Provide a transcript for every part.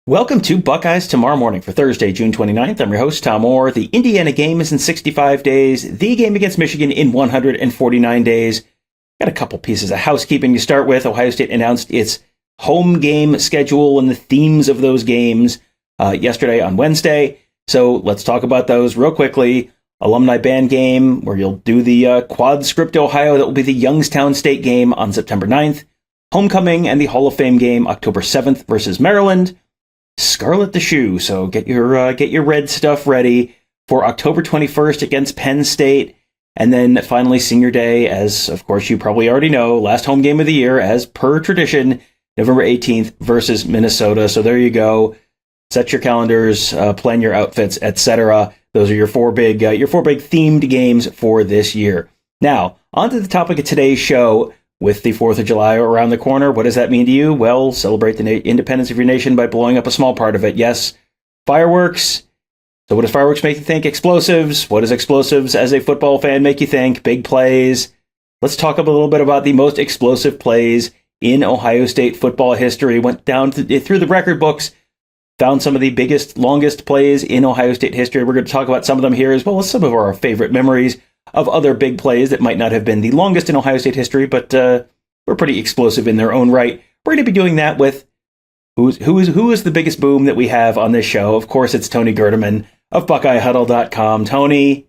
Welcome to Buckeyes Tomorrow Morning for Thursday, June 29th. I'm your host, Tom Orr. The Indiana game is in 65 days. The game against Michigan in 149 days. Got a couple pieces of housekeeping to start with. Ohio State announced its home game schedule and the themes of those games yesterday on Wednesday. So let's talk about those real quickly. Alumni band game, where you'll do the Quad Script Ohio. That will be the Youngstown State game on September 9th. Homecoming and the Hall of Fame game, October 7th versus Maryland. Scarlet the Shoe, so get your red stuff ready for October 21st against Penn State, and then finally Senior Day, as of course you probably already know, last home game of the year, as per tradition, November 18th versus Minnesota. So there you go. Set your calendars, plan your outfits, etc. Those are your four big themed games for this year. Now, on to the topic of today's show. With the 4th of July around the corner, what does that mean to you? Well, celebrate the independence of your nation by blowing up a small part of it. Yes, fireworks. So what does fireworks make you think? Explosives. What does explosives as a football fan make you think? Big plays. Let's talk a little bit about the most explosive plays in Ohio State football history. Went down through the record books, found some of the biggest, longest plays in Ohio State history. We're going to talk about some of them here, as well as some of our favorite memories of other big plays that might not have been the longest in Ohio State history, but were pretty explosive in their own right. We're going to be doing that with who is the biggest boom that we have on this show. Of course, it's Tony Gerdeman of BuckeyeHuddle.com. Tony,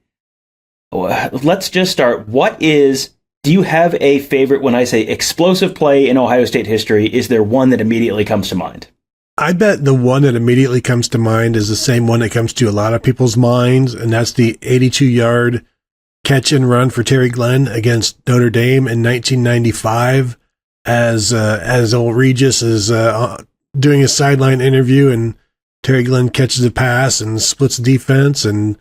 let's just start. Do you have a favorite when I say explosive play in Ohio State history? Is there one that immediately comes to mind? I bet the one that immediately comes to mind is the same one that comes to a lot of people's minds, and that's the 82-yard catch and run for Terry Glenn against Notre Dame in 1995 as old Regis is doing his sideline interview, and Terry Glenn catches a pass and splits the defense. And,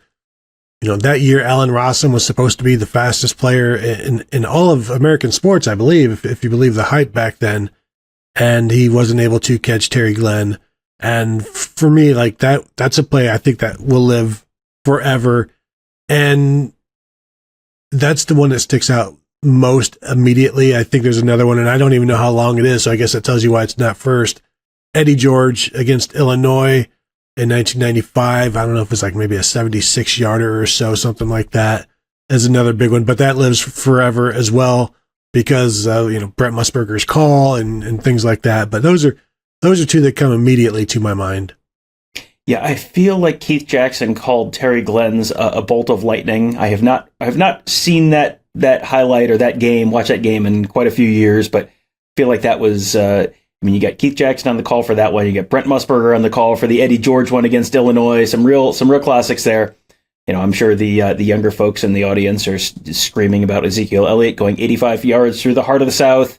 that year, Allen Rossum was supposed to be the fastest player in all of American sports, I believe, if you believe the hype back then. And he wasn't able to catch Terry Glenn. And for me, like that's a play I think that will live forever. And that's the one that sticks out most immediately. I think there's another one, and I don't even know how long it is, so I guess that tells you why it's not first. Eddie George against Illinois in 1995. I don't know if it's like maybe a 76-yarder or so, something like that, is another big one. But that lives forever as well because, Brett Musburger's call and things like that. But those are two that come immediately to my mind. Yeah, I feel like Keith Jackson called Terry Glenn's a bolt of lightning. I have not seen that highlight or watch that game in quite a few years, but I feel like that was, you got Keith Jackson on the call for that one. You got Brent Musburger on the call for the Eddie George one against Illinois. Some real classics there. I'm sure the younger folks in the audience are screaming about Ezekiel Elliott going 85 yards through the heart of the South.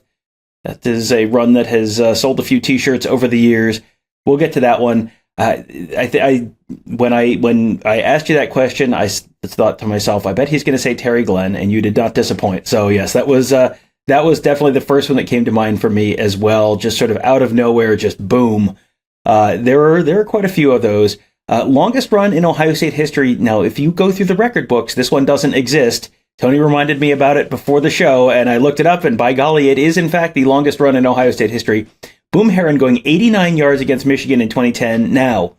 That is a run that has sold a few T-shirts over the years. We'll get to that one. When I asked you that question, I thought to myself, I bet he's going to say Terry Glenn, and you did not disappoint. So yes, that was definitely the first one that came to mind for me as well. Just sort of out of nowhere, just boom. There are quite a few of those. Longest run in Ohio State history. Now, if you go through the record books, this one doesn't exist. Tony reminded me about it before the show, and I looked it up, and by golly, it is in fact the longest run in Ohio State history. Boom Herron going 89 yards against Michigan in 2010. Now,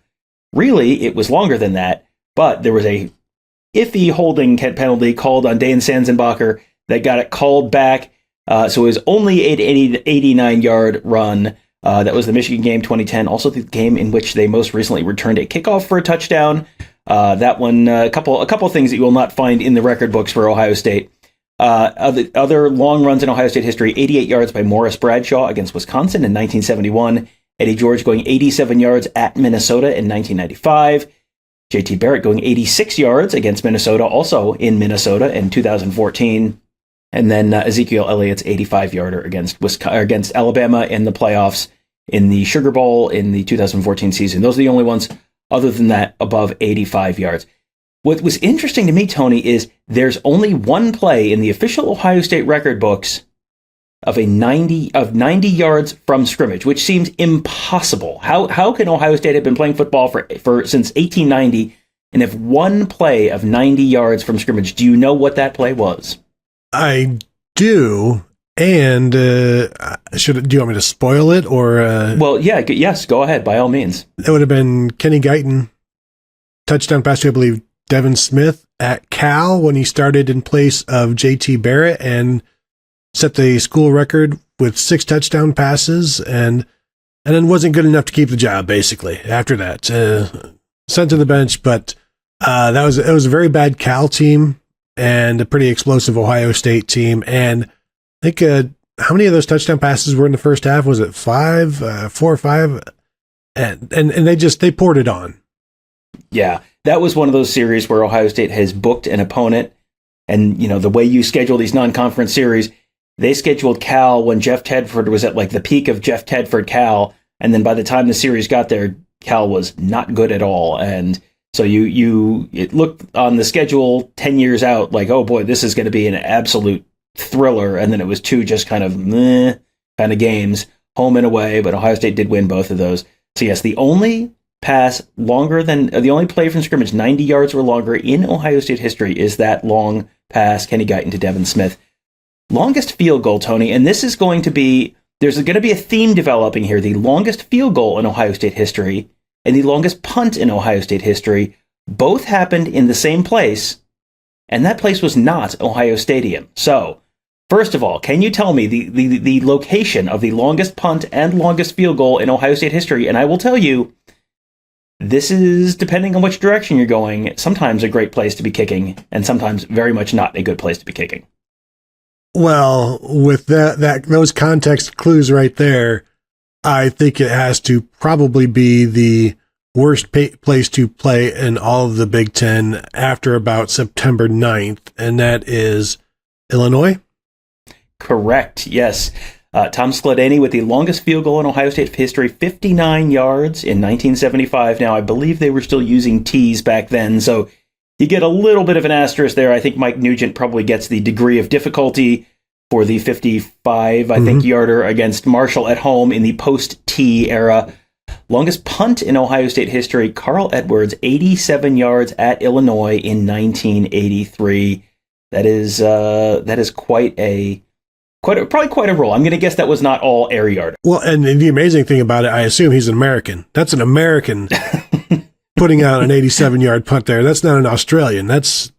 really, it was longer than that, but there was a iffy holding penalty called on Dane Sanzenbacher that got it called back. So it was only an 89-yard run. That was the Michigan game 2010, also the game in which they most recently returned a kickoff for a touchdown. That one, a couple of things that you will not find in the record books for Ohio State. Other long runs in Ohio State history, 88 yards by Morris Bradshaw against Wisconsin in 1971. Eddie George going 87 yards at Minnesota in 1995. J.T. Barrett going 86 yards against Minnesota, also in Minnesota in 2014. And then Ezekiel Elliott's 85-yarder against Alabama in the playoffs in the Sugar Bowl in the 2014 season. Those are the only ones, other than that, above 85 yards. What was interesting to me, Tony, is there's only one play in the official Ohio State record books of 90 yards from scrimmage, which seems impossible. How can Ohio State have been playing football for since 1890 and have one play of 90 yards from scrimmage? Do you know what that play was? I do, And do you want me to spoil it or? Well, yeah, yes, go ahead by all means. It would have been Kenny Guyton touchdown pass to, I believe, Devin Smith at Cal when he started in place of JT Barrett and set the school record with 6 touchdown passes and then wasn't good enough to keep the job. Basically, after that, sent to the bench, but it was a very bad Cal team and a pretty explosive Ohio State team. And I think how many of those touchdown passes were in the first half? Was it 5, 4 or 5? And they poured it on. Yeah, that was one of those series where Ohio State has booked an opponent, and the way you schedule these non-conference series, they scheduled Cal when Jeff Tedford was at like the peak of Jeff Tedford Cal, and then by the time the series got there, Cal was not good at all, and so it looked on the schedule 10 years out like, oh boy, this is going to be an absolute thriller, and then it was 2 just kind of meh kind of games, home and away, but Ohio State did win both of those. So yes, the only play from scrimmage 90 yards or longer in Ohio State history is that long pass, Kenny Guyton to Devin Smith. Longest field goal, Tony, and there's going to be a theme developing here. The longest field goal in Ohio State history and the longest punt in Ohio State history both happened in the same place, and that place was not Ohio Stadium. So, first of all, can you tell me the location of the longest punt and longest field goal in Ohio State history? And I will tell you, this is, depending on which direction you're going, sometimes a great place to be kicking, and sometimes very much not a good place to be kicking. Well, with those context clues right there, I think it has to probably be the worst place to play in all of the Big Ten after about September 9th, and that is Illinois? Correct, yes. Tom Skladany with the longest field goal in Ohio State history, 59 yards in 1975. Now, I believe they were still using tees back then, so you get a little bit of an asterisk there. I think Mike Nugent probably gets the degree of difficulty for the 55, I think, yarder against Marshall at home in the post-tee era. Longest punt in Ohio State history, Carl Edwards, 87 yards at Illinois in 1983. That is probably quite a roll. I'm going to guess that was not all air yard. Well, and the amazing thing about it, I assume he's an American. That's an American putting out an 87-yard punt there. That's not an Australian. That's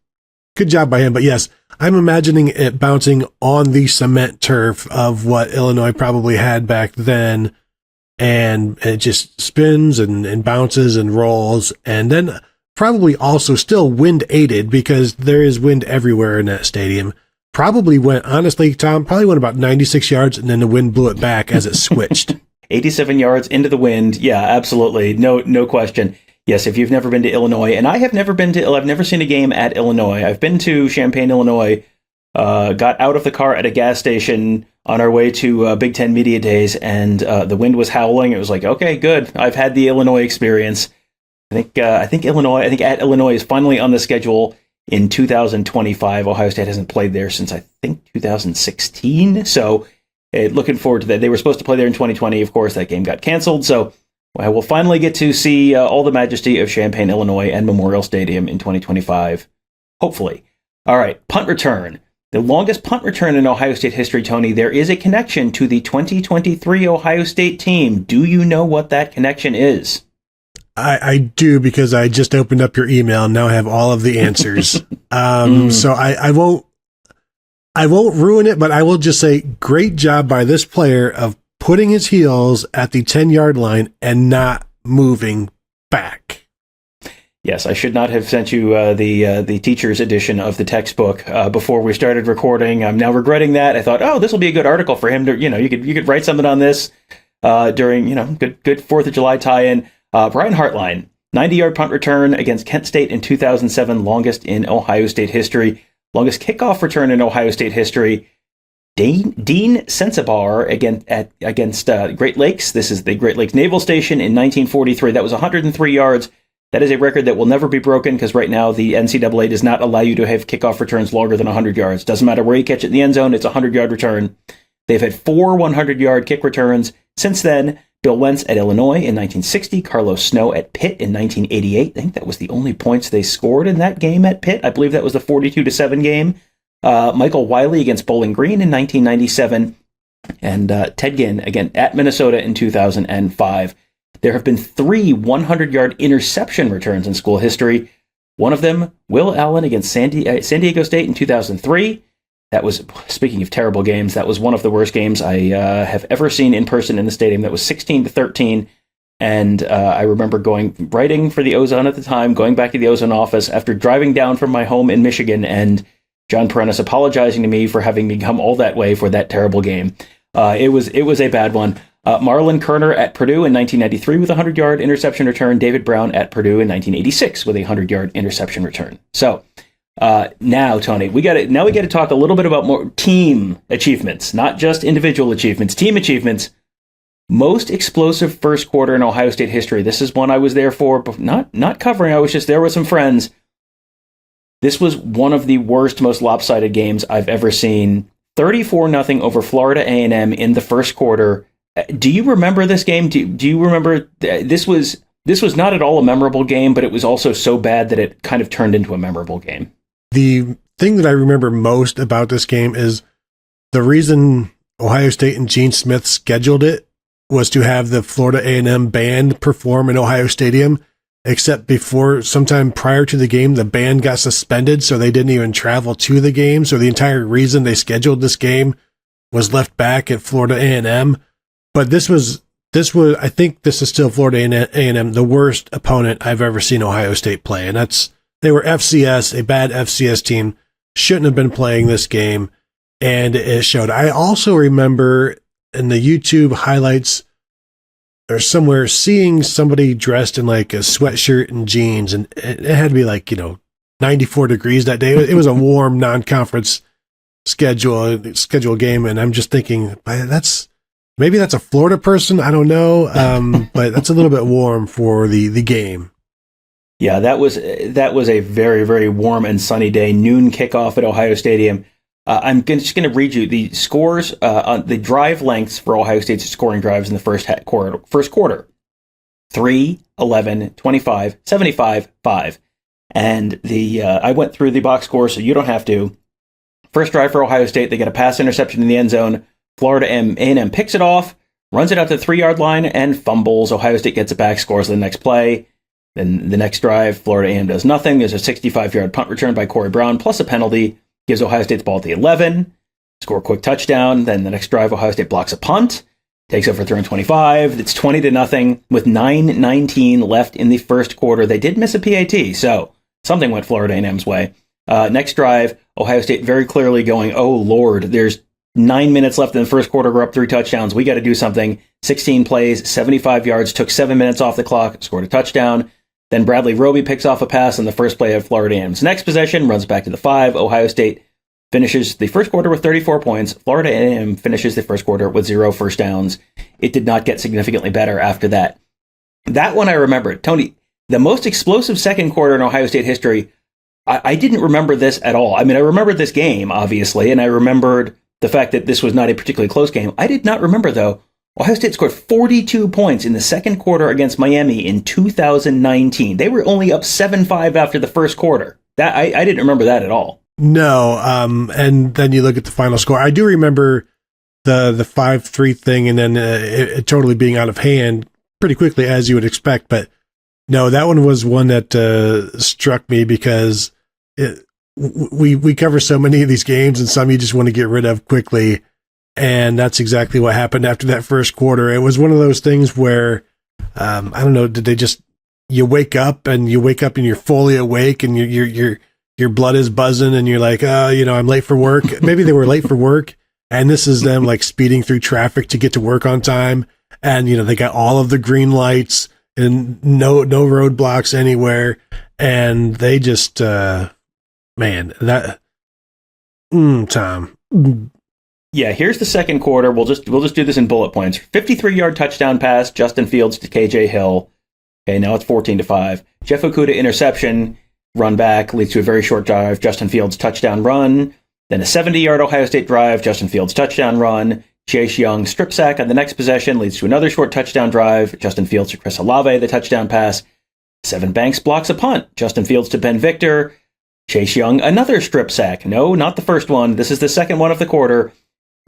good job by him. But yes, I'm imagining it bouncing on the cement turf of what Illinois probably had back then. And it just spins and bounces and rolls. And then probably also still wind aided because there is wind everywhere in that stadium. Probably went, honestly, Tom, about 96 yards, and then the wind blew it back as it switched. 87 yards into the wind. Yeah, absolutely. No question. Yes, if you've never been to Illinois, and I've never seen a game at Illinois. I've been to Champaign, Illinois, got out of the car at a gas station on our way to Big Ten Media Days, and the wind was howling. It was like, okay, good. I've had the Illinois experience. I think at Illinois is finally on the schedule in 2025. Ohio State hasn't played there since, I think, 2016. So looking forward to that. They were supposed to play there in 2020. Of course, that game got canceled. So we'll finally get to see all the majesty of Champaign, Illinois and Memorial Stadium in 2025. Hopefully. All right, punt return. The longest punt return in Ohio State history, Tony. There is a connection to the 2023 Ohio State team. Do you know what that connection is? I do, because I just opened up your email and now I have all of the answers. So I won't ruin it, but I will just say great job by this player of putting his heels at the 10-yard line and not moving back. Yes, I should not have sent you the teacher's edition of the textbook before we started recording. I'm now regretting that. I thought, this will be a good article for him to, you could write something on this during, good 4th of July tie-in. Brian Hartline, 90-yard punt return against Kent State in 2007, longest in Ohio State history. Longest kickoff return in Ohio State history. Dean Sensabaugh against Great Lakes. This is the Great Lakes Naval Station in 1943. That was 103 yards. That is a record that will never be broken because right now the NCAA does not allow you to have kickoff returns longer than 100 yards. Doesn't matter where you catch it in the end zone, it's a 100-yard return. They've had 4 100-yard kick returns since then. Bill Wentz at Illinois in 1960, Carlos Snow at Pitt in 1988. I think that was the only points they scored in that game at Pitt. I believe that was the 42-7 game. Michael Wiley against Bowling Green in 1997, and Ted Ginn, again, at Minnesota in 2005. There have been 3 100-yard interception returns in school history. One of them, Will Allen against San Diego State in 2003. That was, speaking of terrible games, that was one of the worst games I have ever seen in person in the stadium. That was 16-13. And I remember writing for the Ozone at the time, going back to the Ozone office after driving down from my home in Michigan, and John Perennis apologizing to me for having me come all that way for that terrible game. It was a bad one. Marlon Kerner at Purdue in 1993 with a 100-yard interception return. David Brown at Purdue in 1986 with a 100-yard interception return. So now, Tony, we got to talk a little bit about more team achievements, not just individual achievements, team achievements. Most explosive first quarter in Ohio State history. This is one I was there for, but not covering. I was just there with some friends. This was one of the worst, most lopsided games I've ever seen. 34-0 over Florida A&M in the first quarter. Do you remember this game? Do you remember this was not at all a memorable game, but it was also so bad that it kind of turned into a memorable game. The thing that I remember most about this game is the reason Ohio State and Gene Smith scheduled it was to have the Florida A&M band perform in Ohio Stadium, except sometime prior to the game, the band got suspended, so they didn't even travel to the game. So the entire reason they scheduled this game was left back at Florida A&M. But this was, I think this is still Florida A&M, the worst opponent I've ever seen Ohio State play. And they were FCS, a bad FCS team, shouldn't have been playing this game. And it showed. I also remember in the YouTube highlights or somewhere seeing somebody dressed in like a sweatshirt and jeans, and it had to be like, 94 degrees that day. It was a warm non-conference schedule game. And I'm just thinking maybe that's a Florida person. I don't know. But that's a little bit warm for the game. Yeah, that was a very, very warm and sunny day. Noon kickoff at Ohio Stadium. I'm just going to read you the scores on the drive lengths for Ohio State's scoring drives in the first quarter. 3, 11, 25, 75, 5. And I went through the box score, so you don't have to. First drive for Ohio State, they get a pass interception in the end zone. Florida A&M picks it off, runs it out to the 3-yard line, and fumbles. Ohio State gets it back, scores the next play. Then the next drive, Florida A&M does nothing. There's a 65-yard punt return by Corey Brown, plus a penalty. Gives Ohio State the ball at the 11. Score a quick touchdown. Then the next drive, Ohio State blocks a punt. Takes over 3rd and 25. It's 20-0 with 9:19 left in the first quarter. They did miss a PAT, so something went Florida A&M's way. Next drive, Ohio State very clearly going, oh, Lord, there's 9 minutes left in the first quarter. We're up 3 touchdowns. We got to do something. 16 plays, 75 yards, took 7 minutes off the clock, scored a touchdown. Then Bradley Roby picks off a pass on the first play of Florida A&M's next possession, runs back to the 5. Ohio State finishes the first quarter with 34 points. Florida A&M finishes the first quarter with 0 first downs. It did not get significantly better after that. That one I remember. Tony, the most explosive second quarter in Ohio State history, I didn't remember this at all. I mean, I remembered this game, obviously, and I remembered the fact that this was not a particularly close game. I did not remember, though, Ohio State scored 42 points in the second quarter against Miami in 2019. They were only up 7-5 after the first quarter. That I didn't remember that at all. No, and then you look at the final score. I do remember the 5-3 thing, and then it totally being out of hand pretty quickly, as you would expect. But no, that one was one that struck me because we cover so many of these games, and some you just want to get rid of quickly. And that's exactly what happened after that first quarter. It was one of those things where, I don't know, you wake up and you're fully awake and your blood is buzzing and you're like, I'm late for work. Maybe they were late for work, and this is them like speeding through traffic to get to work on time. And, they got all of the green lights and no roadblocks anywhere. And they just, Tom. Yeah, here's the second quarter. We'll just do this in bullet points. 53-yard touchdown pass, Justin Fields to KJ Hill. Okay, now it's 14-5. Jeff Okudah interception, run back, leads to a very short drive, Justin Fields touchdown run. Then a 70-yard Ohio State drive, Justin Fields touchdown run. Chase Young strip sack on the next possession, leads to another short touchdown drive. Justin Fields to Chris Olave, the touchdown pass. Sevyn Banks blocks a punt. Justin Fields to Ben Victor. Chase Young, another strip sack. No, not the first one. This is the second one of the quarter.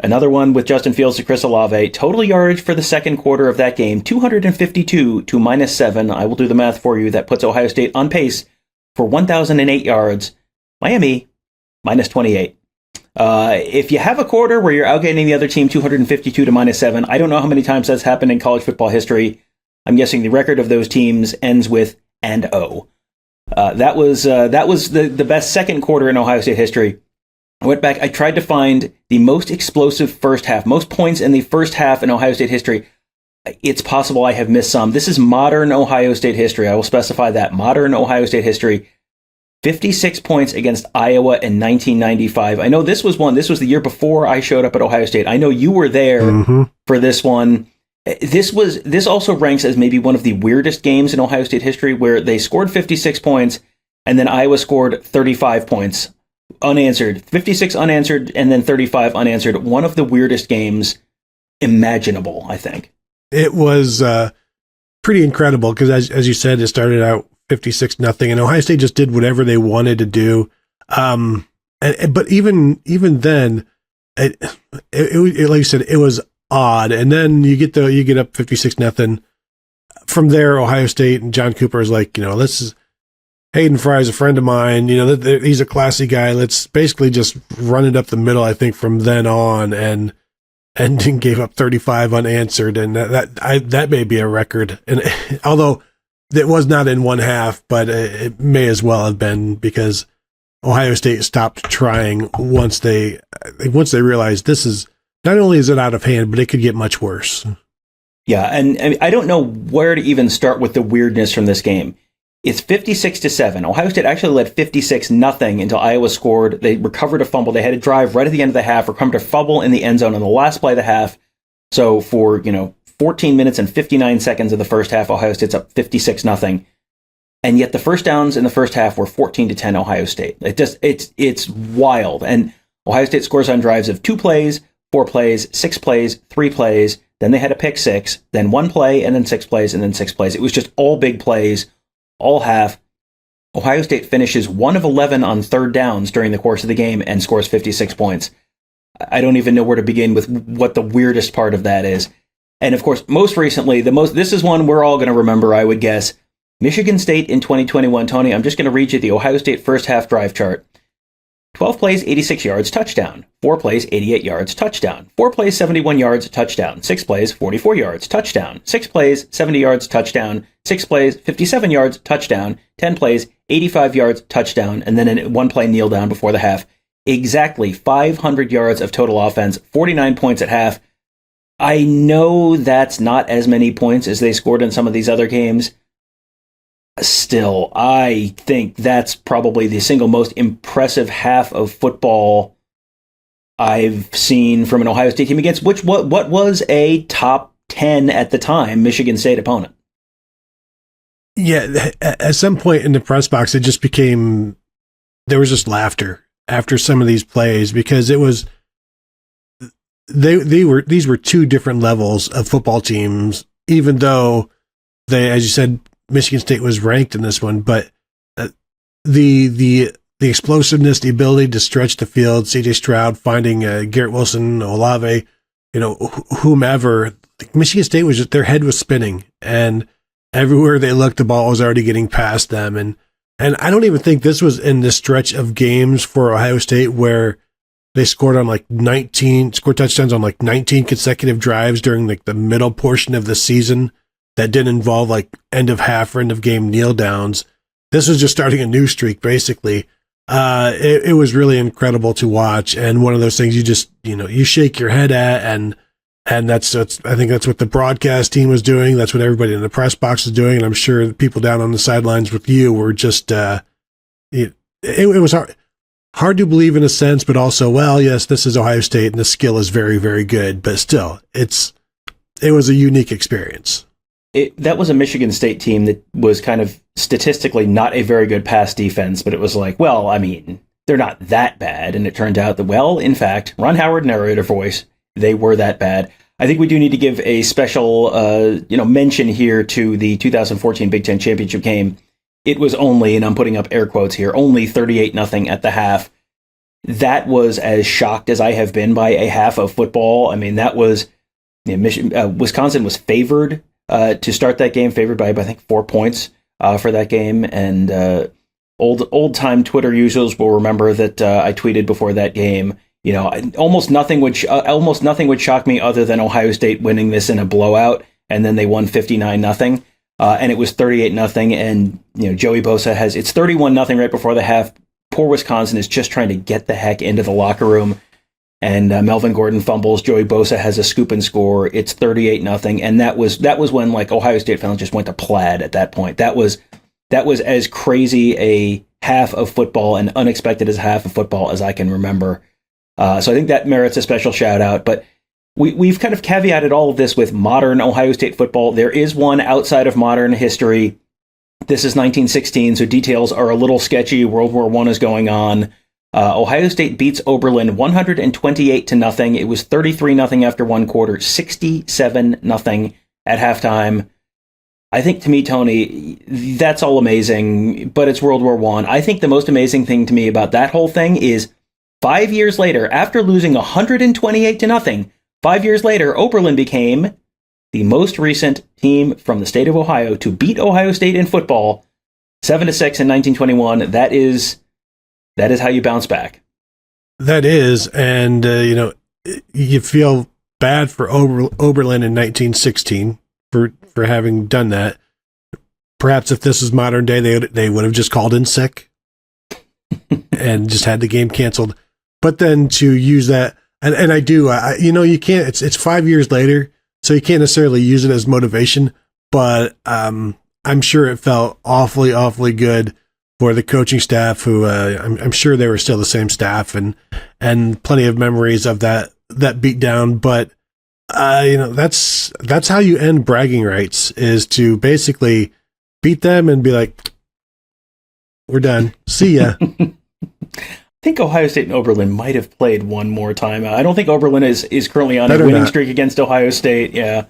Another one with Justin Fields to Chris Olave. Total yardage for the second quarter of that game, 252 to -7. I will do the math for you. That puts Ohio State on pace for 1,008 yards. Miami, -28. If you have a quarter where you're outgaining the other team 252 to -7, I don't know how many times that's happened in college football history. I'm guessing the record of those teams ends with and O. That was the best second quarter in Ohio State history. I went back. I tried to find the most explosive first half, most points in the first half in Ohio State history. It's possible I have missed some. This is modern Ohio State history. I will specify that. Modern Ohio State history. 56 points against Iowa in 1995. I know this was the year before I showed up at Ohio State. I know you were there for this one. This also ranks as maybe one of the weirdest games in Ohio State history, where they scored 56 points and then Iowa scored 35 points unanswered. 56 unanswered and then 35 unanswered. One of the weirdest games imaginable, I think. It was pretty incredible because, as you said, it started out 56-0, and Ohio State just did whatever they wanted to do. But even then, it like you said, it was odd. And then you get up 56-0. From there, Ohio State and John Cooper is like, this is Hayden Fry is a friend of mine. He's a classy guy. Let's basically just run it up the middle. I think from then on, and gave up 35 unanswered, and that may be a record. And although it was not in one half, but it may as well have been, because Ohio State stopped trying once they realized this is not only is it out of hand, but it could get much worse. Yeah, and I don't know where to even start with the weirdness from this game. It's 56-7. Ohio State actually led 56-0 until Iowa scored. They recovered a fumble. They had a drive right at the end of the half, recovered a fumble in the end zone on the last play of the half. So for 14 minutes and 59 seconds of the first half, Ohio State's up 56-0. And yet the first downs in the first half were 14-10 Ohio State. It's wild. And Ohio State scores on drives of 2 plays, 4 plays, 6 plays, 3 plays. Then they had a pick 6, then 1 play, and then 6 plays, and then 6 plays. It was just all big plays, all half. Ohio State finishes 1 of 11 on third downs during the course of the game and scores 56 points. I don't even know where to begin with what the weirdest part of that is. And of course, most recently, this is one we're all going to remember, I would guess. Michigan State in 2021. Tony, I'm just going to read you the Ohio State first half drive chart. 12 plays, 86 yards, touchdown. 4 plays, 88 yards, touchdown. 4 plays, 71 yards, touchdown. 6 plays, 44 yards, touchdown. 6 plays, 70 yards, touchdown. 6 plays, 57 yards, touchdown. 10 plays, 85 yards, touchdown. And then in 1 play, kneel down before the half. Exactly 500 yards of total offense, 49 points at half. I know that's not as many points as they scored in some of these other games. Still, I think that's probably the single most impressive half of football I've seen from an Ohio State team against what was a top 10 at the time Michigan State opponent. Yeah, at some point in the press box, it just became, there was just laughter after some of these plays, because it was, these were 2 different levels of football teams, even though they, as you said, Michigan State was ranked in this one, but the explosiveness, the ability to stretch the field, C.J. Stroud finding Garrett Wilson, Olave, whomever, Michigan State was just, their head was spinning, and everywhere they looked, the ball was already getting past them, and I don't even think this was in the stretch of games for Ohio State where they scored touchdowns on 19 consecutive drives during the middle portion of the season that didn't involve end of half or end of game kneel downs. This was just starting a new streak, basically. It was really incredible to watch, and one of those things you just, you shake your head at, and that's I think that's what the broadcast team was doing. That's what everybody in the press box was doing, and I'm sure the people down on the sidelines with you were just, it was hard to believe in a sense, but also, well, yes, this is Ohio State, and the skill is very, very good, but still, it was a unique experience. That was a Michigan State team that was kind of statistically not a very good pass defense, but it was like, well, I mean, they're not that bad. And it turned out that, well, in fact, Ron Howard, narrator voice, they were that bad. I think we do need to give a special, mention here to the 2014 Big Ten Championship game it was only, and I'm putting up air quotes here, only 38-0 at the half. That was as shocked as I have been by a half of football. I mean, that was, Wisconsin was favored to start that game, favored by, I think, 4 points for that game. And old time Twitter users will remember that I tweeted before that game, almost nothing would shock me other than Ohio State winning this in a blowout, and then they won 59-0. And it was 38-0, and Joey Bosa it's 31-0 right before the half. Poor Wisconsin is just trying to get the heck into the locker room, and Melvin Gordon fumbles. Joey Bosa has a scoop and score. It's 38-0, and that was when like Ohio State fans just went to plaid at that point. That was as crazy a half of football and unexpected as a half of football as I can remember. So I think that merits a special shout out, but. We've kind of caveated all of this with modern Ohio State football. There is one outside of modern history. This is 1916, so details are a little sketchy. World War I is going on. Ohio State beats Oberlin 128-0. It was 33-0 after one quarter, 67-0 at halftime. I think, to me, Tony, that's all amazing, but it's World War I. I think the most amazing thing to me about that whole thing is 5 years later, after losing 128-0, 5 years later, Oberlin became the most recent team from the state of Ohio to beat Ohio State in football, 7-6 in 1921. That is how you bounce back. That is, and you feel bad for Oberlin in 1916 for having done that. Perhaps if this was modern day, they would have just called in sick and just had the game canceled. But then to use that. And I do, you can't, it's 5 years later, so you can't necessarily use it as motivation, but I'm sure it felt awfully, awfully good for the coaching staff who, I'm sure they were still the same staff and plenty of memories of that beatdown. But, that's how you end bragging rights, is to basically beat them and be like, we're done. See ya. I think Ohio State and Oberlin might have played one more time. I don't think Oberlin is currently on a winning streak against Ohio State. Yeah,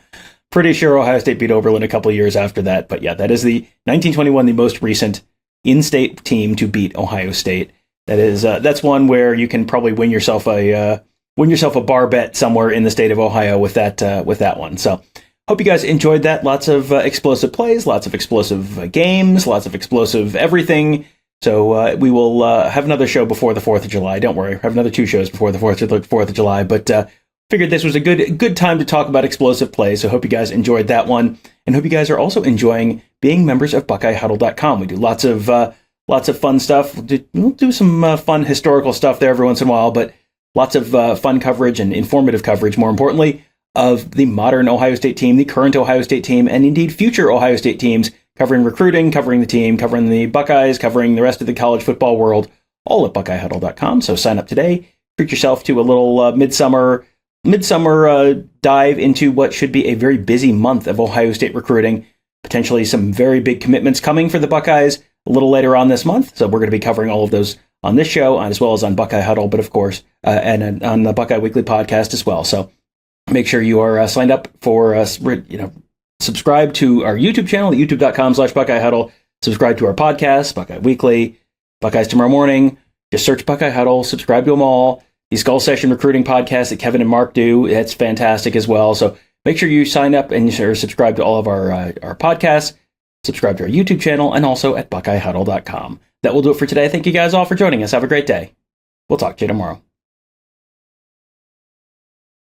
pretty sure Ohio State beat Oberlin a couple of years after that. But yeah, that is the 1921, the most recent in-state team to beat Ohio State. That's one where you can probably win yourself a bar bet somewhere in the state of Ohio with that one. So hope you guys enjoyed that. Lots of explosive plays, lots of explosive games, lots of explosive everything. So we will have another show before the 4th of July. Don't worry, have another 2 shows before the 4th of July. But figured this was a good time to talk about explosive plays. So hope you guys enjoyed that one, and hope you guys are also enjoying being members of BuckeyeHuddle.com. We do lots of fun stuff. We'll do some fun historical stuff there every once in a while, but lots of fun coverage and informative coverage, more importantly, of the modern Ohio State team, the current Ohio State team, and indeed future Ohio State teams. Covering recruiting, covering the team, covering the Buckeyes, covering the rest of the college football world, all at BuckeyeHuddle.com. So sign up today. Treat yourself to a little midsummer dive into what should be a very busy month of Ohio State recruiting. Potentially some very big commitments coming for the Buckeyes a little later on this month. So we're going to be covering all of those on this show, as well as on Buckeye Huddle, but of course, and on the Buckeye Weekly podcast as well. So make sure you are signed up for us, subscribe to our YouTube channel at youtube.com/Buckeye Huddle. Subscribe to our podcast, Buckeye Weekly, Buckeyes Tomorrow Morning. Just search Buckeye Huddle, subscribe to them all. The Skull Session recruiting podcast that Kevin and Mark do, that's fantastic as well. So make sure you sign up and subscribe to all of our podcasts, subscribe to our YouTube channel, and also at BuckeyeHuddle.com. That will do it for today. Thank you guys all for joining us. Have a great day. We'll talk to you tomorrow.